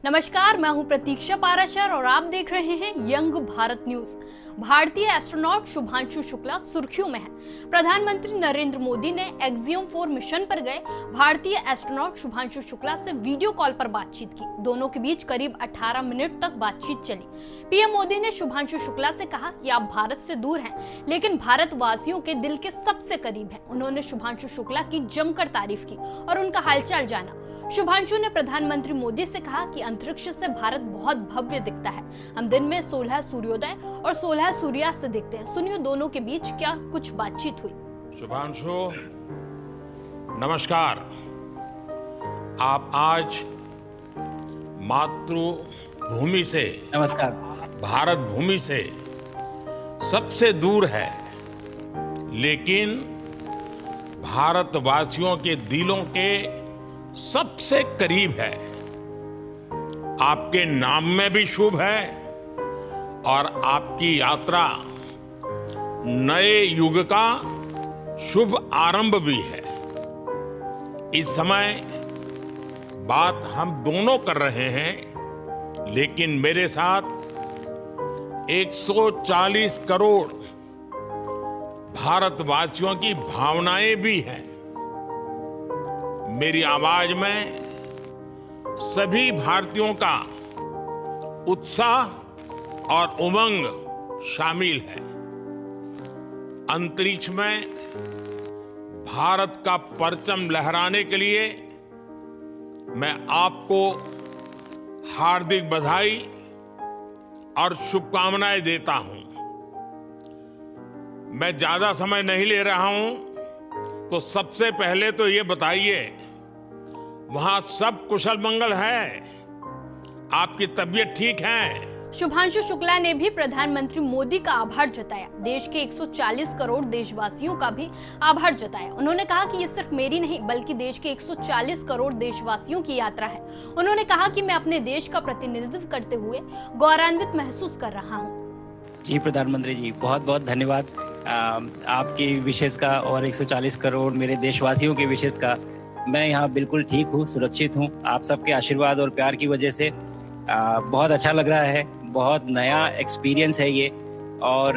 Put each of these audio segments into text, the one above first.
नमस्कार, मैं हूं प्रतीक्षा पाराशर और आप देख रहे हैं यंग भारत न्यूज। भारतीय एस्ट्रोनॉट शुभांशु शुक्ला सुर्खियों में है। प्रधानमंत्री नरेंद्र मोदी ने एक्सियम 4 मिशन पर गए भारतीय एस्ट्रोनॉट शुभांशु शुक्ला से वीडियो कॉल पर बातचीत की। दोनों के बीच करीब 18 मिनट तक बातचीत चली। पीएम मोदी ने शुभांशु शुक्ला से कहा कि आप भारत से दूर हैं, लेकिन भारतवासियों के दिल के सबसे करीब हैं। उन्होंने शुभांशु शुक्ला की जमकर तारीफ की और उनका हालचाल जाना। शुभांशु ने प्रधानमंत्री मोदी से कहा कि अंतरिक्ष से भारत बहुत भव्य दिखता है। हम दिन में 16 सूर्योदय और 16 सूर्यास्त देखते हैं। सुनिए दोनों के बीच क्या कुछ बातचीत हुई। शुभांशु, नमस्कार। आप आज मातृभूमि से, नमस्कार। भारत भूमि से सबसे दूर है, लेकिन भारतवासियों के दिलों के सबसे करीब है। आपके नाम में भी शुभ है और आपकी यात्रा नए युग का शुभ आरंभ भी है। इस समय बात हम दोनों कर रहे हैं, लेकिन मेरे साथ 140 करोड़ भारतवासियों की भावनाएं भी हैं। मेरी आवाज में सभी भारतीयों का उत्साह और उमंग शामिल है। अंतरिक्ष में भारत का परचम लहराने के लिए मैं आपको हार्दिक बधाई और शुभकामनाएं देता हूं। मैं ज्यादा समय नहीं ले रहा हूं, तो सबसे पहले तो ये बताइए, वहां सब कुशल मंगल है? आपकी तबीयत ठीक है? शुभांशु शुक्ला ने भी प्रधानमंत्री मोदी का आभार जताया। देश के 140 करोड़ देशवासियों का भी आभार जताया। उन्होंने कहा कि ये सिर्फ मेरी नहीं, बल्कि देश के 140 करोड़ देशवासियों की यात्रा है। उन्होंने कहा कि मैं अपने देश का प्रतिनिधित्व करते हुए गौरवान्वित महसूस कर रहा हूँ। जी प्रधानमंत्री जी, बहुत बहुत धन्यवाद आपकी विशेष का और 140 करोड़ मेरे देशवासियों के विशेष का। मैं यहाँ बिल्कुल ठीक हूँ, सुरक्षित हूँ। आप सबके आशीर्वाद और प्यार की वजह से बहुत अच्छा लग रहा है। बहुत नया एक्सपीरियंस है ये, और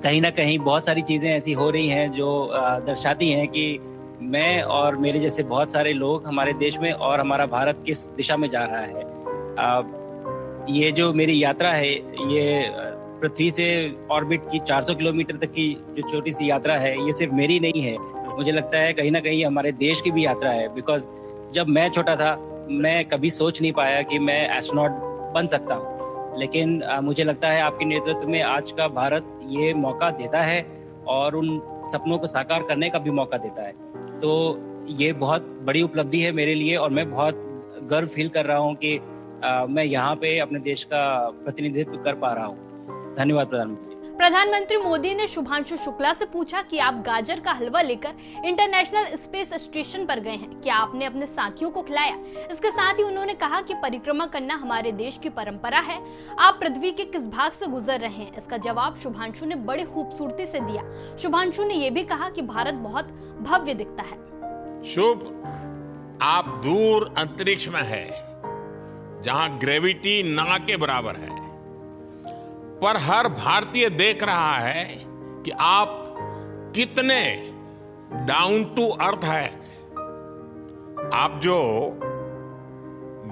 कहीं ना कहीं बहुत सारी चीज़ें ऐसी हो रही हैं जो दर्शाती हैं कि मैं और मेरे जैसे बहुत सारे लोग हमारे देश में और हमारा भारत किस दिशा में जा रहा है। ये जो मेरी यात्रा है, ये पृथ्वी से ऑर्बिट की 400 किलोमीटर तक की जो छोटी सी यात्रा है, ये सिर्फ मेरी नहीं है। मुझे लगता है कहीं ना कहीं हमारे देश की भी यात्रा है। बिकॉज जब मैं छोटा था, मैं कभी सोच नहीं पाया कि मैं एस्ट्रोनॉट बन सकता हूँ, लेकिन मुझे लगता है आपके नेतृत्व में आज का भारत ये मौका देता है और उन सपनों को साकार करने का भी मौका देता है। तो ये बहुत बड़ी उपलब्धि है मेरे लिए, और मैं बहुत गर्व फील कर रहा हूँ कि मैं यहाँ पे अपने देश का प्रतिनिधित्व कर पा रहा हूँ। धन्यवाद प्रधानमंत्री मोदी ने शुभांशु शुक्ला से पूछा कि आप गाजर का हलवा लेकर इंटरनेशनल स्पेस स्टेशन पर गए हैं, क्या आपने अपने साथियों को खिलाया? इसके साथ ही उन्होंने कहा कि परिक्रमा करना हमारे देश की परंपरा है। आप पृथ्वी के किस भाग से गुजर रहे हैं? इसका जवाब शुभांशु ने बड़ी खूबसूरती से दिया। शुभांशु ने यह भी कहा कि भारत बहुत भव्य दिखता है। शुभ, आप दूर अंतरिक्ष में है, जहां ग्रेविटी ना के बराबर है, पर हर भारतीय देख रहा है कि आप कितने डाउन टू अर्थ है। आप जो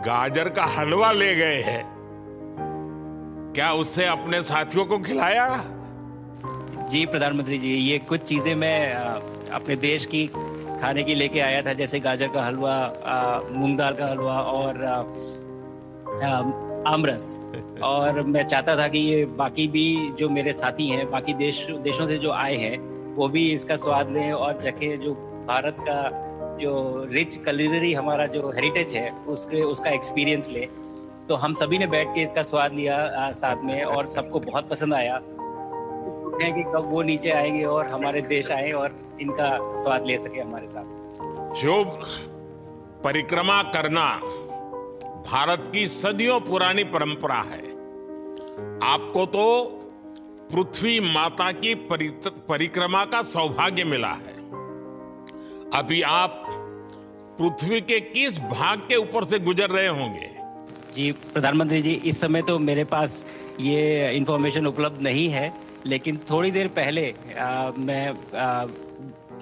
गाजर का हलवा ले गए हैं, क्या उससे अपने साथियों को खिलाया? जी प्रधानमंत्री जी, ये कुछ चीजें मैं अपने देश की खाने की लेके आया था, जैसे गाजर का हलवा, मूंग दाल का हलवा और आमरस। और मैं चाहता था कि ये बाकी भी जो मेरे साथी हैं, बाकी देशों से जो आए हैं, वो भी इसका स्वाद लें और चखें, जो भारत का जो रिच कुलिनरी हमारा जो हेरिटेज है उसका एक्सपीरियंस लें। तो हम सभी ने बैठ के इसका स्वाद लिया साथ में, और सबको बहुत पसंद आया। है कि कब वो नीचे आएंगे और हमारे देश आए और इनका स्वाद ले सके हमारे साथ। शुभ, परिक्रमा करना भारत की सदियों पुरानी परंपरा है। आपको तो पृथ्वी माता की परिक्रमा का सौभाग्य मिला है। अभी आप पृथ्वी के किस भाग के ऊपर से गुजर रहे होंगे? जी प्रधानमंत्री जी, इस समय तो मेरे पास ये इंफॉर्मेशन उपलब्ध नहीं है, लेकिन थोड़ी देर पहले मैं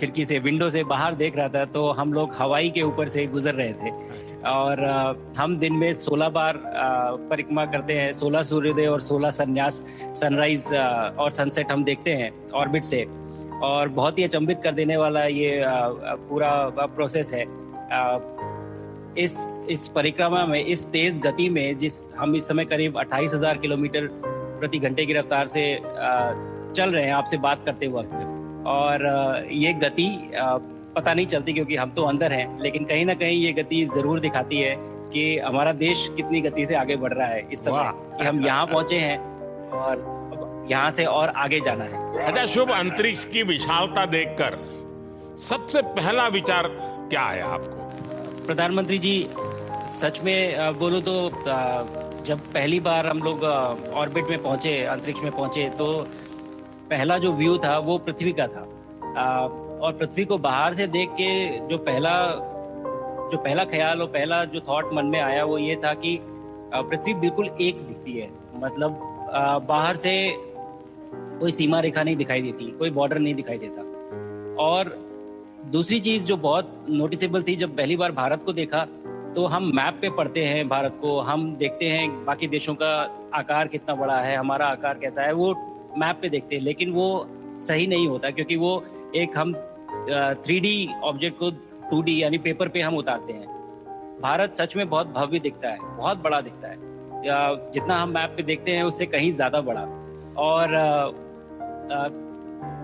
खिड़की से, विंडो से बाहर देख रहा था, तो हम लोग हवाई के ऊपर से गुजर रहे थे। और हम दिन में 16 बार परिक्रमा करते हैं, 16 सूर्योदय और 16 संन्यास, सनराइज और सनसेट हम देखते हैं ऑर्बिट से। और बहुत ही अचंभित कर देने वाला ये पूरा प्रोसेस है। इस परिक्रमा में, इस तेज गति में, जिस हम इस समय करीब 28,000 किलोमीटर प्रति घंटे की रफ्तार से चल रहे हैं आपसे बात करते वक्त, और ये गति पता नहीं चलती क्योंकि हम तो अंदर हैं, लेकिन कहीं ना कहीं ये गति जरूर दिखाती है कि हमारा देश कितनी गति से आगे बढ़ रहा है इस समय, कि हम यहाँ पहुंचे हैं और यहाँ से और आगे जाना है। अच्छा शुभ, अंतरिक्ष की विशालता देखकर सबसे पहला विचार क्या आया आपको? प्रधानमंत्री जी, सच में बोलो तो जब पहली बार हम लोग ऑर्बिट में पहुंचे, अंतरिक्ष में पहुंचे, तो पहला जो व्यू था वो पृथ्वी का था। और पृथ्वी को बाहर से देख के जो पहला ख्याल और पहला जो थॉट मन में आया वो ये था कि पृथ्वी बिल्कुल एक दिखती है। मतलब बाहर से कोई सीमा रेखा नहीं दिखाई देती, कोई बॉर्डर नहीं दिखाई देता। और दूसरी चीज जो बहुत नोटिसेबल थी, जब पहली बार भारत को देखा, तो हम मैप पे पढ़ते हैं भारत को, हम देखते हैं बाकी देशों का आकार कितना बड़ा है, हमारा आकार कैसा है, वो मैप पे देखते हैं, लेकिन वो सही नहीं होता क्योंकि वो एक हम 3D ऑब्जेक्ट को 2D यानी पेपर पे हम उतारते हैं। भारत सच में बहुत भव्य दिखता है, बहुत बड़ा दिखता है, जितना हम मैप पे देखते हैं उससे कहीं ज्यादा बड़ा। और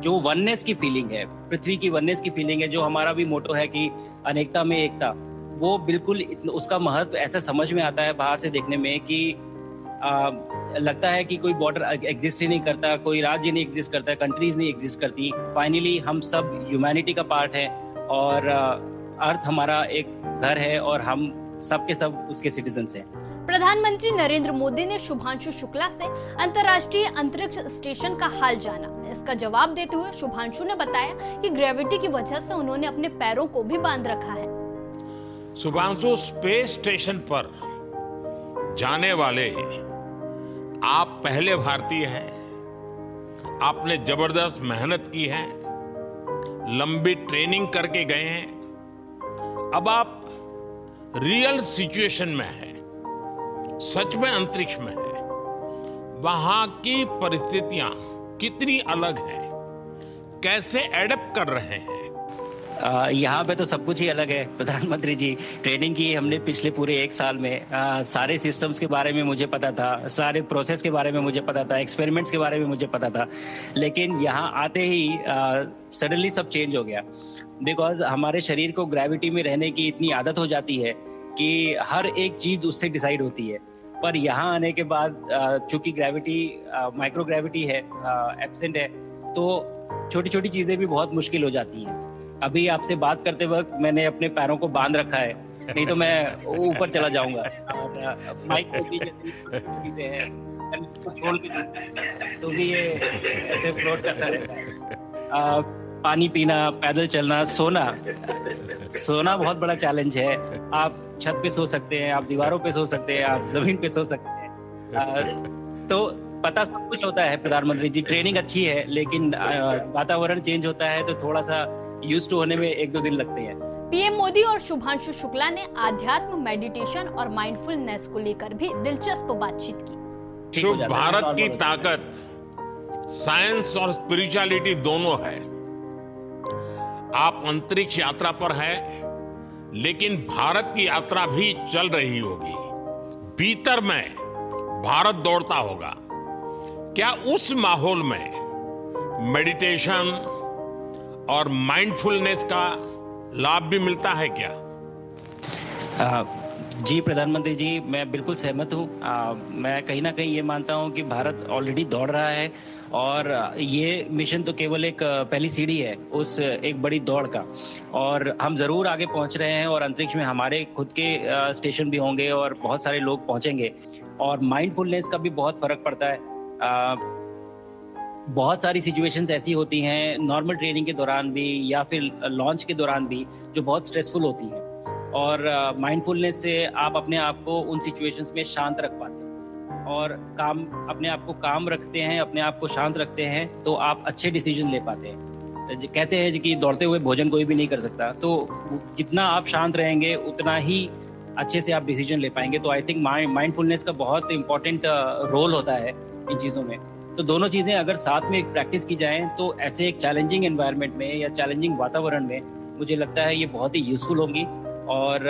जो वननेस की फीलिंग है, पृथ्वी की वननेस की फीलिंग है, जो हमारा भी मोटो है कि अनेकता में एकता, वो बिल्कुल उसका महत्व ऐसा समझ में आता है बाहर से देखने में कि लगता है कि कोई बॉर्डर एग्जिस्ट ही नहीं करता, कोई राज्य नहीं एग्जिस्ट करता, कंट्रीज नहीं एग्जिस्ट करती। फाइनली हम सब ह्यूमैनिटी का पार्ट है और अर्थ हमारा एक घर है और हम सब के सब उसके सिटीजन्स हैं। प्रधानमंत्री नरेंद्र मोदी ने शुभांशु शुक्ला से अंतर्राष्ट्रीय अंतरिक्ष स्टेशन का हाल जाना। इसका जवाब देते हुए शुभांशु ने बताया कि ग्रेविटी की वजह से उन्होंने अपने पैरों को भी बांध रखा है। शुभांशु, स्पेस स्टेशन पर जाने वाले आप पहले भारतीय हैं। आपने जबरदस्त मेहनत की है, लंबी ट्रेनिंग करके गए हैं। अब आप रियल सिचुएशन में हैं, सच में अंतरिक्ष में हैं। वहां की परिस्थितियां कितनी अलग हैं, कैसे एडप्ट कर रहे हैं? यहाँ पे तो सब कुछ ही अलग है प्रधानमंत्री जी। ट्रेनिंग की हमने पिछले पूरे 1 साल में, सारे सिस्टम्स के बारे में मुझे पता था, सारे प्रोसेस के बारे में मुझे पता था, एक्सपेरिमेंट्स के बारे में मुझे पता था, लेकिन यहाँ आते ही सडनली सब चेंज हो गया। बिकॉज हमारे शरीर को ग्रेविटी में रहने की इतनी आदत हो जाती है कि हर एक चीज उससे डिसाइड होती है। पर यहाँ आने के बाद चूंकि ग्रेविटी माइक्रो ग्रेविटी है, एब्सेंट है, तो छोटी छोटी चीजें भी बहुत मुश्किल हो जाती हैं। अभी आपसे बात करते वक्त मैंने अपने पैरों को बांध रखा है, नहीं तो मैं ऊपर चला जाऊंगा। और माइक पे भी जैसी चीजें हैं, छोड़ के तो भी ये ऐसे फ्लोट करता रहता है। पानी पीना, पैदल चलना, सोना बहुत बड़ा चैलेंज है। आप छत पे सो सकते हैं, आप दीवारों पे सो सकते हैं, आप जमीन पे सो सकते हैं। तो पता सब कुछ होता है प्रधानमंत्री जी, ट्रेनिंग अच्छी है, लेकिन वातावरण चेंज होता है तो थोड़ा सा यूज्ड टू होने में 1-2 दिन लगते हैं। पीएम मोदी और शुभांशु शुक्ला ने आध्यात्म, मेडिटेशन और माइंडफुलनेस को लेकर भी दिलचस्प बातचीत की। शुभ, भारत की ताकत साइंस और स्पिरिचुअलिटी दोनों है। आप अंतरिक्ष यात्रा पर हैं, लेकिन भारत की यात्रा भी चल रही होगी। भीतर में भारत दौड़ता होगा। क्या उस माहौल में मेडिटेशन और माइंडफुलनेस का लाभ भी मिलता है क्या? जी प्रधानमंत्री जी, मैं बिल्कुल सहमत हूँ। मैं कहीं ना कहीं ये मानता हूँ कि भारत ऑलरेडी दौड़ रहा है और ये मिशन तो केवल एक पहली सीढ़ी है उस एक बड़ी दौड़ का, और हम जरूर आगे पहुंच रहे हैं। और अंतरिक्ष में हमारे खुद के स्टेशन भी होंगे और बहुत सारे लोग पहुंचेंगे। और माइंडफुलनेस का भी बहुत फर्क पड़ता है। बहुत सारी सिचुएशंस ऐसी होती हैं नॉर्मल ट्रेनिंग के दौरान भी या फिर लॉन्च के दौरान भी, जो बहुत स्ट्रेसफुल होती हैं। और माइंडफुलनेस से आप अपने आप को उन सिचुएशंस में शांत रख पाते हैं और अपने आप को काम रखते हैं, अपने आप को शांत रखते हैं तो आप अच्छे डिसीजन ले पाते हैं। कहते हैं कि दौड़ते हुए भोजन कोई भी नहीं कर सकता, तो जितना आप शांत रहेंगे उतना ही अच्छे से आप डिसीजन ले पाएंगे। तो आई थिंक माइंडफुलनेस का बहुत इंपॉर्टेंट रोल होता है इन चीज़ों में। तो दोनों चीज़ें अगर साथ में प्रैक्टिस की जाएं तो ऐसे एक चैलेंजिंग एनवायरनमेंट में या चैलेंजिंग वातावरण में मुझे लगता है ये बहुत ही यूजफुल होंगी और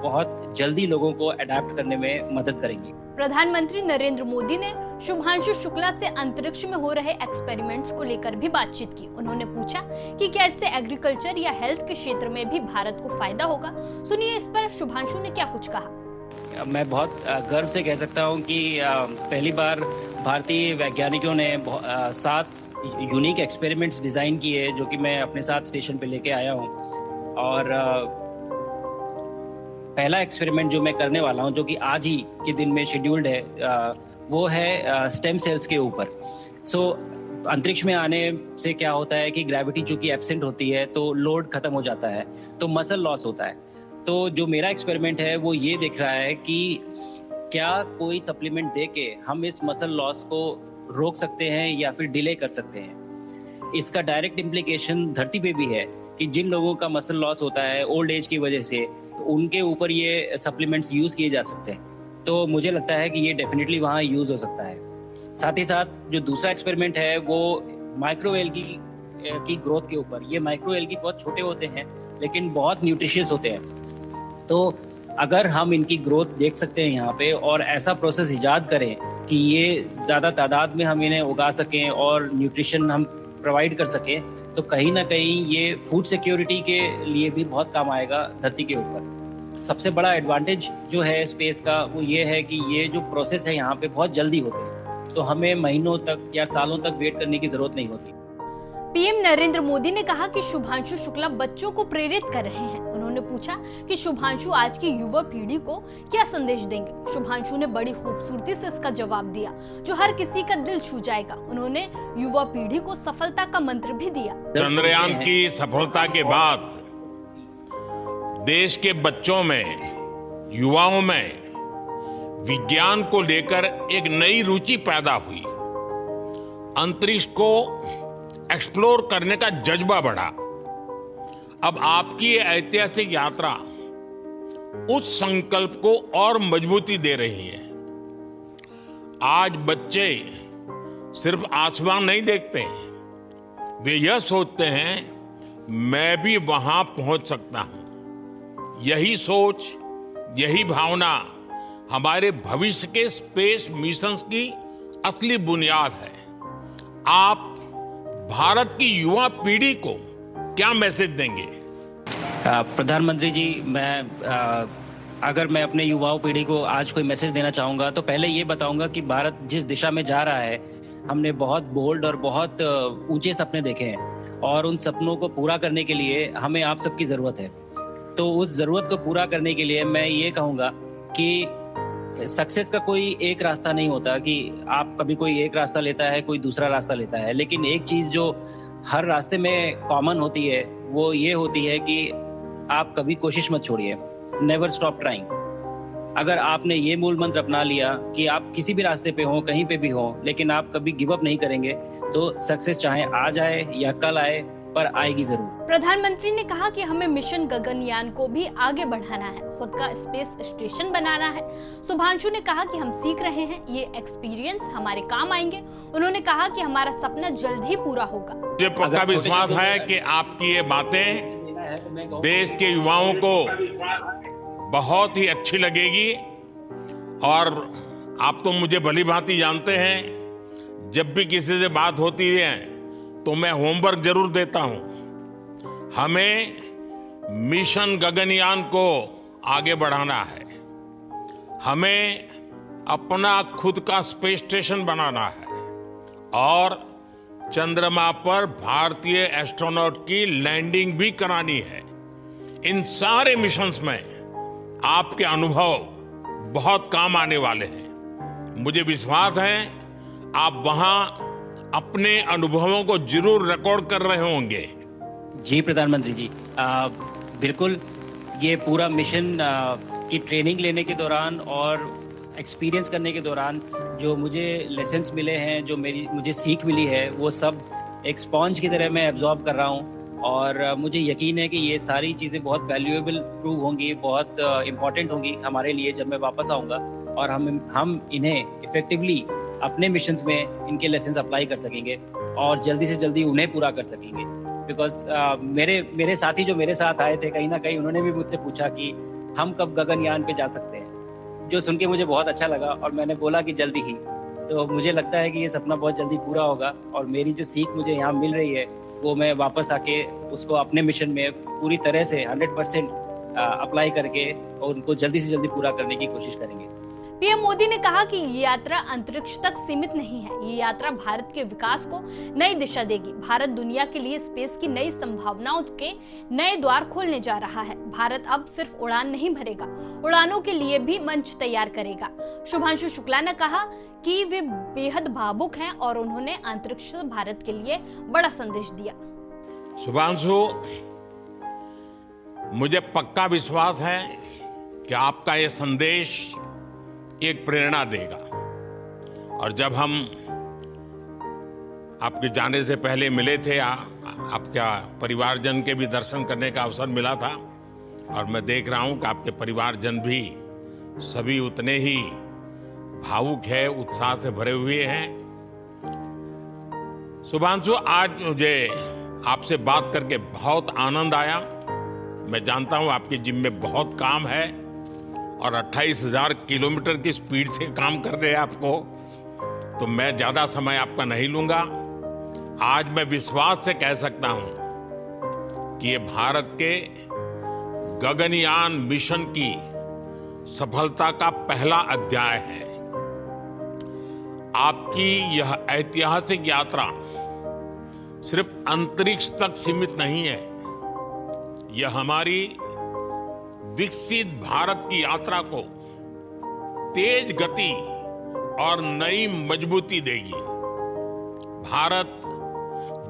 बहुत जल्दी लोगों को अडेप्ट करने में मदद करेंगी। प्रधानमंत्री नरेंद्र मोदी ने शुभांशु शुक्ला से अंतरिक्ष में हो रहे एक्सपेरिमेंट्स को लेकर भी बातचीत की। उन्होंने पूछा कि क्या इससे एग्रीकल्चर या हेल्थ के क्षेत्र में भी भारत को फायदा होगा। सुनिए इस पर शुभांशु ने क्या कुछ कहा। मैं बहुत गर्व से कह सकता हूं कि पहली बार भारतीय वैज्ञानिकों ने 7 यूनिक एक्सपेरिमेंट्स डिजाइन किए जो कि मैं अपने साथ स्टेशन पे लेके आया हूं। और पहला एक्सपेरिमेंट जो मैं करने वाला हूं, जो कि आज ही के दिन में शेड्यूल्ड है, वो है स्टेम सेल्स के ऊपर। अंतरिक्ष में आने से क्या होता है कि ग्रेविटी चूंकि एब्सेंट होती है तो लोड खत्म हो जाता है, तो मसल लॉस होता है। तो जो मेरा एक्सपेरिमेंट है वो ये देख रहा है कि क्या कोई सप्लीमेंट दे के हम इस मसल लॉस को रोक सकते हैं या फिर डिले कर सकते हैं। इसका डायरेक्ट इम्प्लीकेशन धरती पे भी है कि जिन लोगों का मसल लॉस होता है ओल्ड एज की वजह से, उनके ऊपर ये सप्लीमेंट्स यूज किए जा सकते हैं। तो मुझे लगता है कि ये डेफिनेटली वहाँ यूज हो सकता है। साथ ही साथ जो दूसरा एक्सपेरिमेंट है वो माइक्रोएल्गी की ग्रोथ के ऊपर। ये माइक्रोएल्गी बहुत छोटे होते हैं लेकिन बहुत न्यूट्रिशियस होते हैं। तो अगर हम इनकी ग्रोथ देख सकते हैं यहाँ पे और ऐसा प्रोसेस इजाद करें कि ये ज़्यादा तादाद में हम इन्हें उगा सकें और न्यूट्रिशन हम प्रोवाइड कर सकें, तो कहीं ना कहीं ये फूड सिक्योरिटी के लिए भी बहुत काम आएगा धरती के ऊपर। सबसे बड़ा एडवांटेज जो है स्पेस का वो ये है कि ये जो प्रोसेस है यहाँ पे बहुत जल्दी होते हैं, तो हमें महीनों तक या सालों तक वेट करने की जरूरत नहीं होती। पीएम नरेंद्र मोदी ने कहा कि शुभांशु शुक्ला बच्चों को प्रेरित कर रहे हैं। उन्होंने पूछा कि शुभांशु आज की युवा पीढ़ी को क्या संदेश देंगे। शुभांशु ने बड़ी खूबसूरती से इसका जवाब दिया जो हर किसी का दिल छू जाएगा। उन्होंने युवा पीढ़ी को सफलता का मंत्र भी दिया। चंद्रयान की सफलता के बाद देश के बच्चों में, युवाओं में विज्ञान को लेकर एक नई रुचि पैदा हुई। अंतरिक्ष को एक्सप्लोर करने का जज्बा बढ़ा। अब आपकी ये ऐतिहासिक यात्रा उस संकल्प को और मजबूती दे रही है। आज बच्चे सिर्फ आसमान नहीं देखते, वे यह सोचते हैं मैं भी वहां पहुंच सकता हूं। यही सोच, यही भावना हमारे भविष्य के स्पेस मिशंस की असली बुनियाद है। आप भारत की युवा पीढ़ी को क्या मैसेज देंगे? प्रधानमंत्री जी, अगर मैं अपने युवाओं पीढ़ी को आज कोई मैसेज देना चाहूँगा तो पहले ये बताऊँगा कि भारत जिस दिशा में जा रहा है, हमने बहुत बोल्ड और बहुत ऊंचे सपने देखे हैं और उन सपनों को पूरा करने के लिए हमें आप सबकी ज़रूरत है। तो उस ज़रूरत को पूरा करने के लिए मैं ये कहूँगा कि सक्सेस का कोई एक रास्ता नहीं होता कि आप कभी कोई एक रास्ता लेता है, कोई दूसरा रास्ता लेता है, लेकिन एक चीज़ जो हर रास्ते में कॉमन होती है वो ये होती है कि आप कभी कोशिश मत छोड़िए, नेवर स्टॉप ट्राइंग। अगर आपने ये मूल मंत्र अपना लिया कि आप किसी भी रास्ते पे हो, कहीं पे भी हो, लेकिन आप कभी गिव अप नहीं करेंगे, तो सक्सेस चाहे आ जाए या कल आए, पर आएगी जरूर। प्रधानमंत्री ने कहा कि हमें मिशन गगनयान को भी आगे बढ़ाना है, खुद का स्पेस स्टेशन बनाना है। शुभांशु ने कहा कि हम सीख रहे हैं, ये एक्सपीरियंस हमारे काम आएंगे। उन्होंने कहा कि हमारा सपना जल्द ही पूरा होगा। मुझे पक्का विश्वास है कि आपकी ये बातें देश के युवाओं को बहुत ही अच्छी लगेगी। और आप तो मुझे भली भांति जानते हैं, जब भी किसी से बात होती है तो मैं होमवर्क जरूर देता हूं। हमें मिशन गगनयान को आगे बढ़ाना है, हमें अपना खुद का स्पेस स्टेशन बनाना है और चंद्रमा पर भारतीय एस्ट्रोनॉट की लैंडिंग भी करानी है। इन सारे मिशंस में आपके अनुभव बहुत काम आने वाले हैं। मुझे विश्वास है आप वहां अपने अनुभवों को जरूर रिकॉर्ड कर रहे होंगे। जी प्रधानमंत्री जी, बिल्कुल। ये पूरा मिशन की ट्रेनिंग लेने के दौरान और एक्सपीरियंस करने के दौरान जो मुझे लेसन्स मिले हैं, जो मुझे सीख मिली है, वो सब एक स्पॉन्ज की तरह मैं एब्जॉर्ब कर रहा हूँ। और मुझे यकीन है कि ये सारी चीज़ें बहुत वैल्यूएबल प्रूव होंगी, बहुत इम्पॉर्टेंट होंगी हमारे लिए जब मैं वापस आऊँगा, और हम इन्हें इफेक्टिवली अपने मिशंस में इनके लेसन्स अप्लाई कर सकेंगे और जल्दी से जल्दी उन्हें पूरा कर सकेंगे। बिकॉज मेरे साथी जो मेरे साथ आए थे, कहीं ना कहीं उन्होंने भी मुझसे पूछा कि हम कब गगनयान पे जा सकते हैं, जो सुन के मुझे बहुत अच्छा लगा और मैंने बोला कि जल्दी ही। तो मुझे लगता है कि ये सपना बहुत जल्दी पूरा होगा और मेरी जो सीख मुझे यहाँ मिल रही है वो मैं वापस आके उसको अपने मिशन में पूरी तरह से 100% अप्लाई करके और उनको जल्दी से जल्दी पूरा करने की कोशिश करेंगे। पीएम मोदी ने कहा कि ये यात्रा अंतरिक्ष तक सीमित नहीं है, ये यात्रा भारत के विकास को नई दिशा देगी। भारत दुनिया के लिए स्पेस की नई संभावनाओं के नए द्वार खोलने जा रहा है। भारत अब सिर्फ उड़ान नहीं भरेगा, उड़ानों के लिए भी मंच तैयार करेगा। शुभांशु शुक्ला ने कहा कि वे बेहद भावुक हैं और उन्होंने अंतरिक्ष से भारत के लिए बड़ा संदेश दिया। शुभांशु, मुझे पक्का विश्वास है कि आपका ये संदेश एक प्रेरणा देगा। और जब हम आपके जाने से पहले मिले थे, आपका परिवारजन के भी दर्शन करने का अवसर मिला था और मैं देख रहा हूं कि आपके परिवारजन भी सभी उतने ही भावुक है, उत्साह से भरे हुए हैं। शुभांशु, आज मुझे आपसे बात करके बहुत आनंद आया। मैं जानता हूं आपके जिम में बहुत काम है और 28,000 किलोमीटर की स्पीड से काम कर रहे हैं आपको, तो मैं ज्यादा समय आपका नहीं लूंगा। आज मैं विश्वास से कह सकता हूं कि ये भारत के गगनयान मिशन की सफलता का पहला अध्याय है। आपकी यह ऐतिहासिक यात्रा सिर्फ अंतरिक्ष तक सीमित नहीं है, यह हमारी विकसित भारत की यात्रा को तेज गति और नई मजबूती देगी। भारत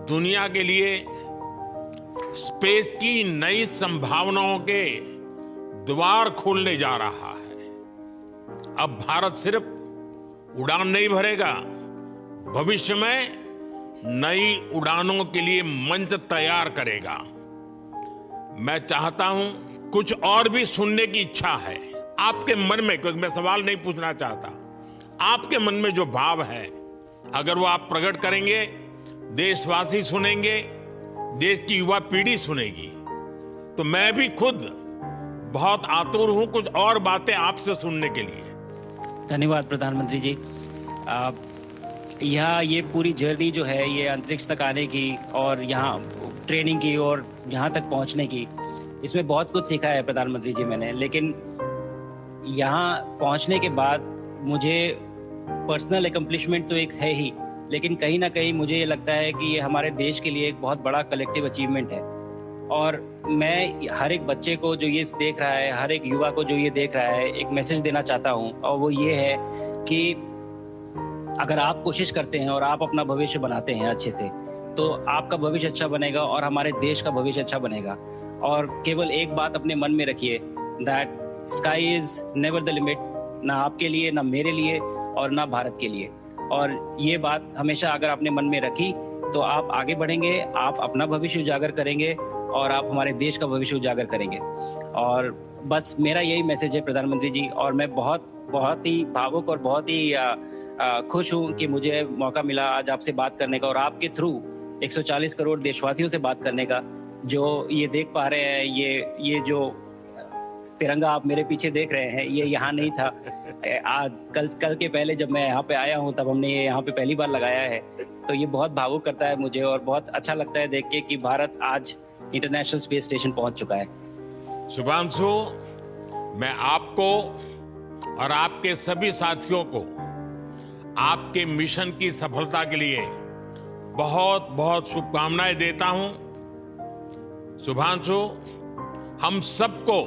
दुनिया के लिए स्पेस की नई संभावनाओं के द्वार खोलने जा रहा है। अब भारत सिर्फ उड़ान नहीं भरेगा, भविष्य में नई उड़ानों के लिए मंच तैयार करेगा। मैं चाहता हूं, कुछ और भी सुनने की इच्छा है आपके मन में, क्योंकि मैं सवाल नहीं पूछना चाहता, आपके मन में जो भाव है अगर वो आप प्रकट करेंगे, देशवासी सुनेंगे, देश की युवा पीढ़ी सुनेगी, तो मैं भी खुद बहुत आतुर हूं कुछ और बातें आपसे सुनने के लिए। धन्यवाद प्रधानमंत्री जी। यहाँ ये पूरी जर्नी जो है ये अंतरिक्ष तक आने की और यहाँ ट्रेनिंग की और यहाँ तक पहुँचने की, इसमें बहुत कुछ सीखा है प्रधानमंत्री जी मैंने। लेकिन यहाँ पहुँचने के बाद मुझे पर्सनल एकम्प्लिशमेंट तो एक है ही, लेकिन कहीं ना कहीं मुझे ये लगता है कि ये हमारे देश के लिए एक बहुत बड़ा कलेक्टिव अचीवमेंट है। और मैं हर एक बच्चे को जो ये देख रहा है, हर एक युवा को जो ये देख रहा है, एक मैसेज देना चाहता हूँ, और वो ये है कि अगर आप कोशिश करते हैं और आप अपना भविष्य बनाते हैं अच्छे से, तो आपका भविष्य अच्छा बनेगा और हमारे देश का भविष्य अच्छा बनेगा। और केवल एक बात अपने मन में रखिए, that sky is never the limit, ना आपके लिए, ना मेरे लिए और ना भारत के लिए। और ये बात हमेशा अगर आपने मन में रखी तो आप आगे बढ़ेंगे, आप अपना भविष्य उजागर करेंगे और आप हमारे देश का भविष्य उजागर करेंगे। और बस मेरा यही मैसेज है प्रधानमंत्री जी। और मैं बहुत ही भावुक और बहुत ही खुश हूँ कि मुझे मौका मिला आज आपसे बात करने का और आपके थ्रू 140 करोड़ देशवासियों से बात करने का। जो ये देख पा रहे हैं, ये जो तिरंगा आप मेरे पीछे देख रहे हैं, ये यहाँ नहीं था। आज कल के पहले जब मैं यहाँ पे आया हूँ तब हमने ये यहाँ पे पहली बार लगाया है। तो ये बहुत भावुक करता है मुझे और बहुत अच्छा लगता है देख के कि भारत आज इंटरनेशनल स्पेस स्टेशन पहुंच चुका है। शुभांशु, मैं आपको और आपके सभी साथियों को आपके मिशन की सफलता के लिए बहुत बहुत शुभकामनाएं देता हूं। शुभांशु, हम सबको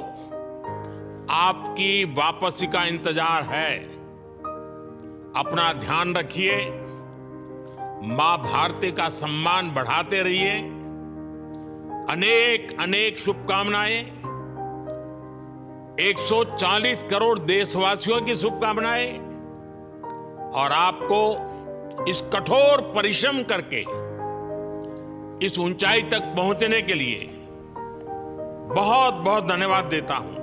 आपकी वापसी का इंतजार है। अपना ध्यान रखिए, मां भारती का सम्मान बढ़ाते रहिए। अनेक अनेक शुभकामनाएं। 140 करोड़ देशवासियों की शुभकामनाएं और आपको इस कठोर परिश्रम करके इस ऊंचाई तक पहुंचने के लिए बहुत बहुत धन्यवाद देता हूं।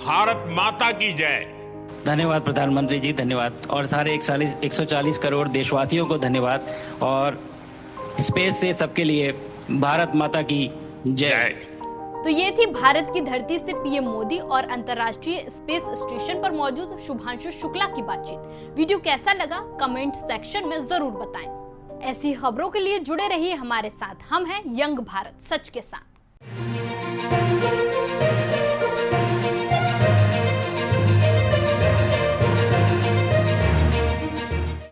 भारत माता की जय। धन्यवाद प्रधानमंत्री जी, धन्यवाद। और सारे 140 करोड़ देशवासियों को धन्यवाद। और स्पेस से सबके लिए भारत माता की जय। तो ये थी भारत की धरती से पीएम मोदी और अंतर्राष्ट्रीय स्पेस स्टेशन पर मौजूद शुभांशु शुक्ला की बातचीत। वीडियो कैसा लगा कमेंट सेक्शन में जरूर बताएं। ऐसी खबरों के लिए जुड़े रहिए हमारे साथ। हम हैं यंग भारत, सच के साथ।